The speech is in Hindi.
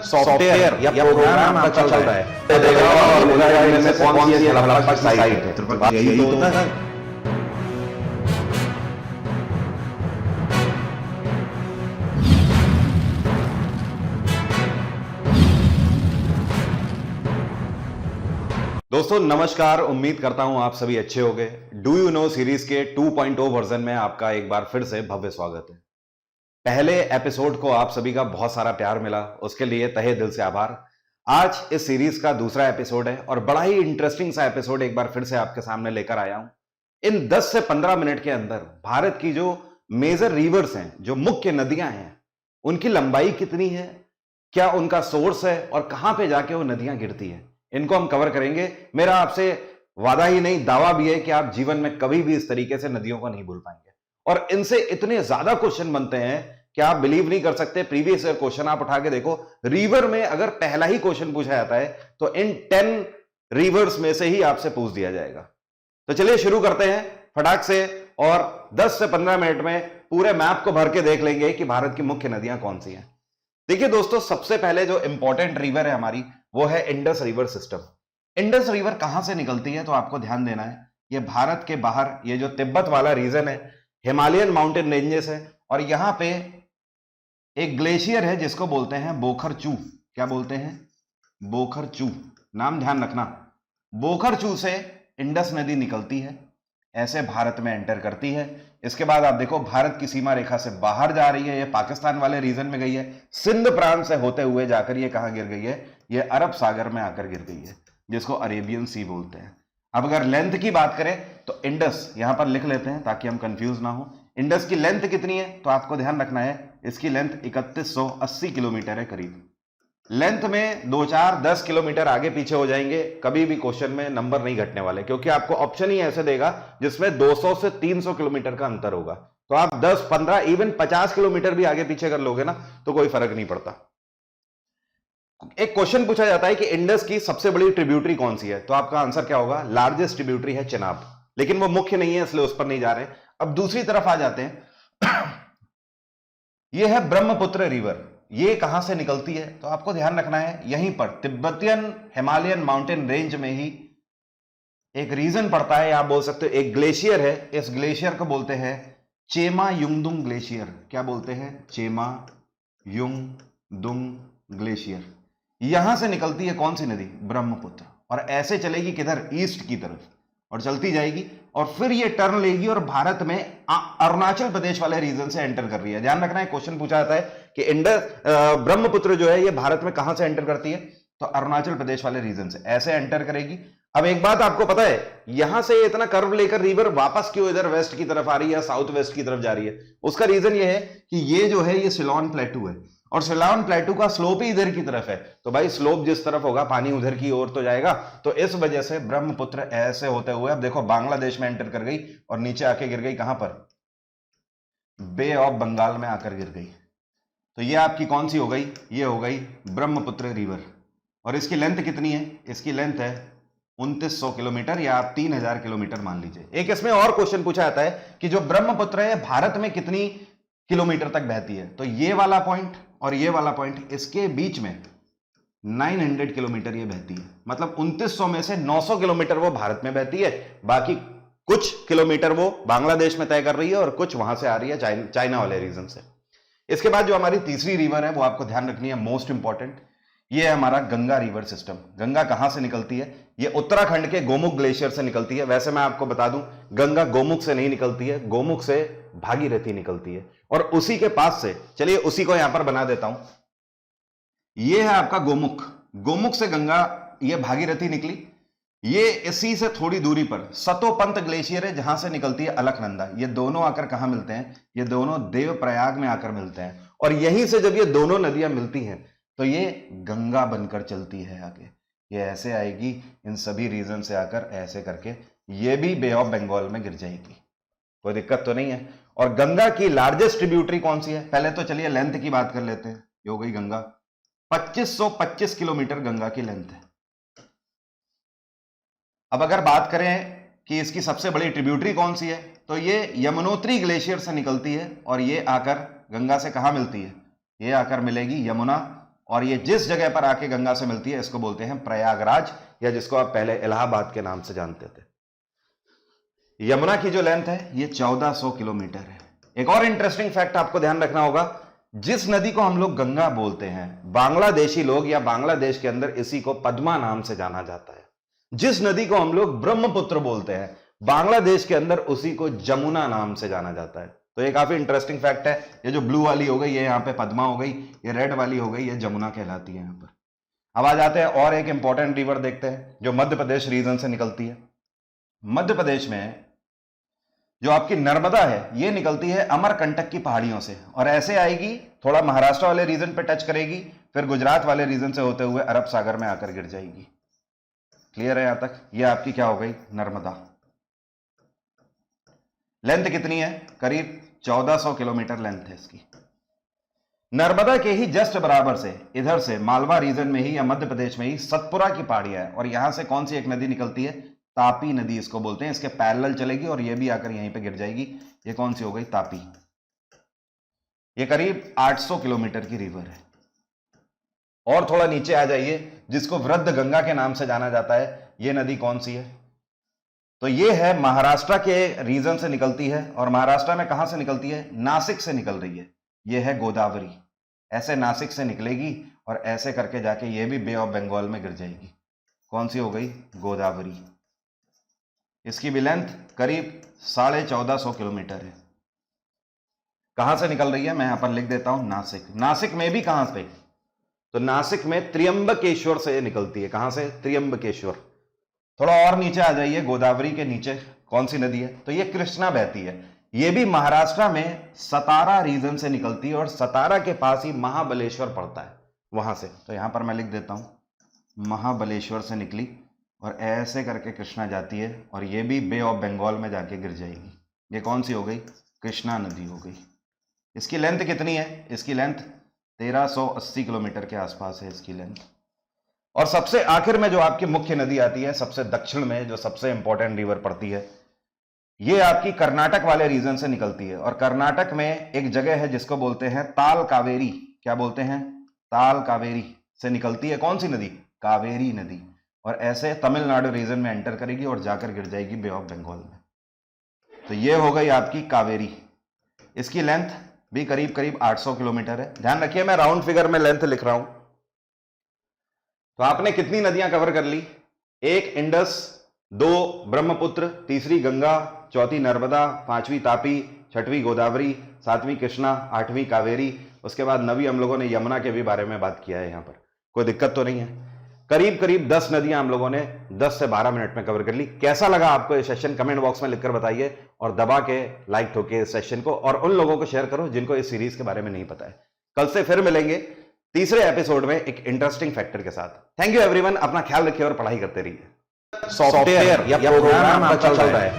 सॉफ्टवेयर या प्रोग्राम आपका चल रहा है, तो देखेगा और बोलेगा इनमें से कौन सी लगभग साइट है। तो यही तो होता है। दोस्तों नमस्कार, उम्मीद करता हूं आप सभी अच्छे होंगे। डू यू नो सीरीज के 2.0 वर्जन में आपका एक बार फिर से भव्य स्वागत है। पहले एपिसोड को आप सभी का बहुत सारा प्यार मिला, उसके लिए तहे दिल से आभार। आज इस सीरीज का दूसरा एपिसोड है और बड़ा ही इंटरेस्टिंग सा एपिसोड एक बार फिर से आपके सामने लेकर आया हूं। इन 10 से 15 मिनट के अंदर भारत की जो मेजर रिवर्स हैं, जो मुख्य नदियां हैं, उनकी लंबाई कितनी है, क्या उनका सोर्स है और कहां पे जाके वो नदियां गिरती है, इनको हम कवर करेंगे। मेरा आपसे वादा ही नहीं, दावा भी है कि आप जीवन में कभी भी इस तरीके से नदियों को नहीं भूल पाएंगे। और इनसे इतने ज्यादा क्वेश्चन बनते हैं कि आप बिलीव नहीं कर सकते। प्रीवियस ईयर क्वेश्चन आप उठा के देखो, रिवर में अगर पहला ही क्वेश्चन पूछा जाता है तो इन 10 रिवर्स में से ही आपसे पूछ दिया जाएगा। तो चलिए शुरू करते हैं फटाक से, और 10 से 15 मिनट में पूरे मैप को भर के देख लेंगे कि भारत की मुख्य नदियां कौन सी हैं। देखिए दोस्तों, सबसे पहले जो इंपॉर्टेंट रिवर है हमारी, वो है Indus river system. Indus river कहां से निकलती है तो आपको ध्यान देना है, ये भारत के बाहर, ये जो तिब्बत वाला रीजन है, हिमालयन माउंटेन रेंजेस है, और यहां पे एक ग्लेशियर है जिसको बोलते हैं बोखरचू। क्या बोलते हैं? बोखरचू। नाम ध्यान रखना। बोखरचू से इंडस नदी निकलती है, ऐसे भारत में एंटर करती है। इसके बाद आप देखो, भारत की सीमा रेखा से बाहर जा रही है, ये पाकिस्तान वाले रीजन में गई है, सिंध प्रांत से होते हुए जाकर ये कहां गिर गई है, ये अरब सागर में आकर गिर गई है, जिसको अरेबियन सी बोलते हैं। अब अगर लेंथ की बात करें तो इंडस, यहां पर लिख लेते हैं ताकि हम कंफ्यूज ना हो। इंडस की लेंथ कितनी है तो आपको ध्यान रखना है, इसकी लेंथ 3180 किलोमीटर है करीब। लेंथ में 2-4-10 किलोमीटर आगे पीछे हो जाएंगे, कभी भी क्वेश्चन में नंबर नहीं घटने वाले, क्योंकि आपको ऑप्शन ही ऐसे देगा जिसमें 200 से 300 किलोमीटर का अंतर होगा। तो आप 10, 15, इवन 50 किलोमीटर भी आगे पीछे कर लोगे ना तो कोई फर्क नहीं पड़ता। एक क्वेश्चन पूछा जाता है कि इंडस की सबसे बड़ी ट्रिब्यूटरी कौन सी है, तो आपका आंसर क्या होगा? लार्जेस्ट ट्रिब्यूटरी है चेनाब, लेकिन वो मुख्य नहीं है इसलिए उस पर नहीं जा रहे। अब दूसरी तरफ आ जाते हैं। यह है ब्रह्मपुत्र रिवर। ये कहां से निकलती है तो आपको ध्यान रखना है, यहीं पर तिब्बतियन हिमालयन माउंटेन रेंज में ही एक रीजन पड़ता है, आप बोल सकते हो एक ग्लेशियर है। इस ग्लेशियर को बोलते हैं चेमा युंगदुंग ग्लेशियर। क्या बोलते हैं? चेमा युंगदुंग ग्लेशियर। यहां से निकलती है कौन सी नदी? ब्रह्मपुत्र। और ऐसे चलेगी किधर? ईस्ट की तरफ, और चलती जाएगी और फिर ये टर्न लेगी और भारत में अरुणाचल प्रदेश वाले रीजन से एंटर कर रही है। ध्यान रखना है, क्वेश्चन पूछा जाता है कि इंडस ब्रह्मपुत्र जो है ये भारत में कहां से एंटर करती है, तो अरुणाचल प्रदेश वाले रीजन से ऐसे एंटर करेगी। अब एक बात आपको पता है, यहां से इतना कर्व लेकर रिवर वापस क्यों इधर वेस्ट की तरफ आ रही है या साउथ वेस्ट की तरफ जा रही है? उसका रीजन ये है कि ये जो है ये सिलोन प्लेटू है, और सिलोन प्लेटू का स्लोप ही इधर की तरफ है। तो भाई स्लोप जिस तरफ होगा पानी उधर की ओर तो जाएगा। तो इस वजह से ब्रह्मपुत्र ऐसे होते हुए, अब देखो, बांग्लादेश में एंटर कर गई और नीचे आके गिर गई कहां पर? बे ऑफ बंगाल में आकर गिर गई। तो ये आपकी कौन सी हो गई? ये हो गई ब्रह्मपुत्र रिवर। और इसकी लेंथ कितनी है? इसकी लेंथ है 2900 किलोमीटर, या आप 3000 किलोमीटर मान लीजिए। एक इसमें और क्वेश्चन पूछा जाता है कि जो ब्रह्मपुत्र है भारत में कितनी किलोमीटर तक बहती है, तो ये वाला पॉइंट और ये वाला पॉइंट, इसके बीच में 900 किलोमीटर ये बहती है। मतलब 2900 में से 900 किलोमीटर वो भारत में बहती है, बाकी कुछ किलोमीटर वो बांग्लादेश में तय कर रही है और कुछ वहां से आ रही है चाइना वाले रीजन से। इसके बाद जो हमारी तीसरी रिवर है वो आपको ध्यान रखनी है, मोस्ट इंपॉर्टेंट। ये है हमारा गंगा रिवर सिस्टम। गंगा कहां से निकलती है? ये उत्तराखंड के गोमुख ग्लेशियर से निकलती है। वैसे मैं आपको बता दूं, गंगा गोमुख से नहीं निकलती है, गोमुख से भागीरथी निकलती है, और उसी के पास से, चलिए उसी को यहां पर बना देता हूं। ये है आपका गोमुख। गोमुख से गंगा, ये भागीरथी निकली। ये इसी से थोड़ी दूरी पर सतोपंत ग्लेशियर है जहां से निकलती है अलकनंदा। ये दोनों आकर कहां मिलते हैं? ये दोनों देवप्रयाग में आकर मिलते हैं, और यहीं से जब ये दोनों नदियां मिलती हैं तो ये गंगा बनकर चलती है आगे। ये ऐसे आएगी, इन सभी रीजन से आकर ऐसे करके ये भी बे ऑफ बंगाल में गिर जाएगी। कोई दिक्कत तो नहीं है। और गंगा की लार्जेस्ट ट्रिब्यूटरी कौन सी है? पहले तो चलिए लेंथ की बात कर लेते हैं। ये हो गई गंगा, 2525 किलोमीटर गंगा की लेंथ है। अब अगर बात करें कि इसकी सबसे बड़ी ट्रिब्यूटरी कौन सी है, तो ये यमुनोत्री ग्लेशियर से निकलती है और ये आकर गंगा से कहां मिलती है? ये आकर मिलेगी यमुना और ये जिस जगह पर आके गंगा से मिलती है इसको बोलते हैं प्रयागराज, या जिसको आप पहले इलाहाबाद के नाम से जानते थे। यमुना की जो लेंथ है ये 1400 किलोमीटर है। एक और इंटरेस्टिंग फैक्ट आपको ध्यान रखना होगा, जिस नदी को हम लोग गंगा बोलते हैं, बांग्लादेशी लोग या बांग्लादेश के अंदर इसी को पद्मा नाम से जाना जाता है। जिस नदी को हम लोग ब्रह्मपुत्र बोलते हैं, बांग्लादेश के अंदर उसी को जमुना नाम से जाना जाता है। तो ये काफी इंटरेस्टिंग फैक्ट है। ये जो ब्लू वाली हो गई ये यहाँ पे पद्मा हो गई, ये रेड वाली हो गई ये जमुना कहलाती है यहाँ पर। अब आ जाते हैं और एक इंपॉर्टेंट रिवर देखते हैं जो मध्य प्रदेश रीजन से निकलती है। मध्य प्रदेश में जो आपकी नर्मदा है ये निकलती है अमरकंटक की पहाड़ियों से, और ऐसे आएगी, थोड़ा महाराष्ट्र वाले रीजन पे टच करेगी, फिर गुजरात वाले रीजन से होते हुए अरब सागर में आकर गिर जाएगी। क्लियर है यहां तक? ये आपकी क्या हो गई? नर्मदा। लेंथ कितनी है? करीब 1400 किलोमीटर लेंथ है इसकी। नर्मदा के ही जस्ट बराबर से इधर से मालवा रीजन में ही या मध्य प्रदेश में ही सतपुरा की पहाड़ियां है, और यहां से कौन सी एक नदी निकलती है? तापी नदी इसको बोलते हैं। इसके पैरेलल चलेगी और ये भी आकर यहीं पे गिर जाएगी। ये कौन सी हो गई? तापी। ये करीब 800 किलोमीटर की रिवर है। और थोड़ा नीचे आ जाइए, जिसको वृद्ध गंगा के नाम से जाना जाता है, ये नदी कौन सी है? तो ये है महाराष्ट्र के रीजन से निकलती है, और महाराष्ट्र में कहां से निकलती है? नासिक से निकल रही है। ये है गोदावरी। ऐसे नासिक से निकलेगी और ऐसे करके जाके ये भी बे ऑफ बंगाल में गिर जाएगी। कौन सी हो गई? गोदावरी। इसकी भी लेंथ करीब 1450 किलोमीटर है। कहां से निकल रही है? मैं यहां पर लिख देता हूं, नासिक। नासिक में भी कहां से? तो नासिक में त्र्यंबकेश्वर से निकलती है। कहां से? त्र्यंबकेश्वर। थोड़ा और नीचे आ जाइए, गोदावरी के नीचे कौन सी नदी है? तो ये कृष्णा बहती है। ये भी महाराष्ट्र में सतारा रीजन से निकलती है, और सतारा के पास ही महाबलेश्वर पड़ता है, वहां से। तो यहां पर मैं लिख देता हूं, महाबलेश्वर से निकली और ऐसे करके कृष्णा जाती है, और ये भी बे ऑफ बंगाल में जाके गिर जाएगी। ये कौन सी हो गई? कृष्णा नदी हो गई। इसकी लेंथ कितनी है? इसकी लेंथ 1380 किलोमीटर के आसपास है इसकी लेंथ। और सबसे आखिर में जो आपकी मुख्य नदी आती है, सबसे दक्षिण में जो सबसे इंपॉर्टेंट रिवर पड़ती है, ये आपकी कर्नाटक वाले रीजन से निकलती है। और कर्नाटक में एक जगह है जिसको बोलते हैं ताल कावेरी। क्या बोलते हैं? ताल कावेरी से निकलती है कौन सी नदी? कावेरी नदी। और ऐसे तमिलनाडु रीजन में एंटर करेगी और जाकर गिर जाएगी बे ऑफ बंगाल में। तो ये हो गई आपकी कावेरी। इसकी लेंथ भी करीब करीब 800 किलोमीटर है। ध्यान रखिए मैं राउंड फिगर में लेंथ लिख रहा हूं। तो आपने कितनी नदियां कवर कर ली? एक इंडस, दो ब्रह्मपुत्र, तीसरी गंगा, चौथी नर्मदा, पांचवी तापी, छठवीं गोदावरी, सातवीं कृष्णा, आठवीं कावेरी। उसके बाद नवी हम लोगों ने यमुना के भी बारे में बात किया है। यहां पर कोई दिक्कत तो नहीं है। करीब करीब 10 नदियां हम लोगों ने 10 से 12 मिनट में कवर कर ली। कैसा लगा आपको ये सेशन? कमेंट बॉक्स में लिखकर बताइए, और दबा के लाइक ठोके इस सेशन को, और उन लोगों को शेयर करो जिनको इस सीरीज के बारे में नहीं पता है। कल से फिर मिलेंगे तीसरे एपिसोड में एक इंटरेस्टिंग फैक्टर के साथ। Thank you everyone. अपना ख्याल रखिए और पढ़ाई करते रहिए। सॉफ्टवेयर या प्रोग्राम आपका चल रहा है,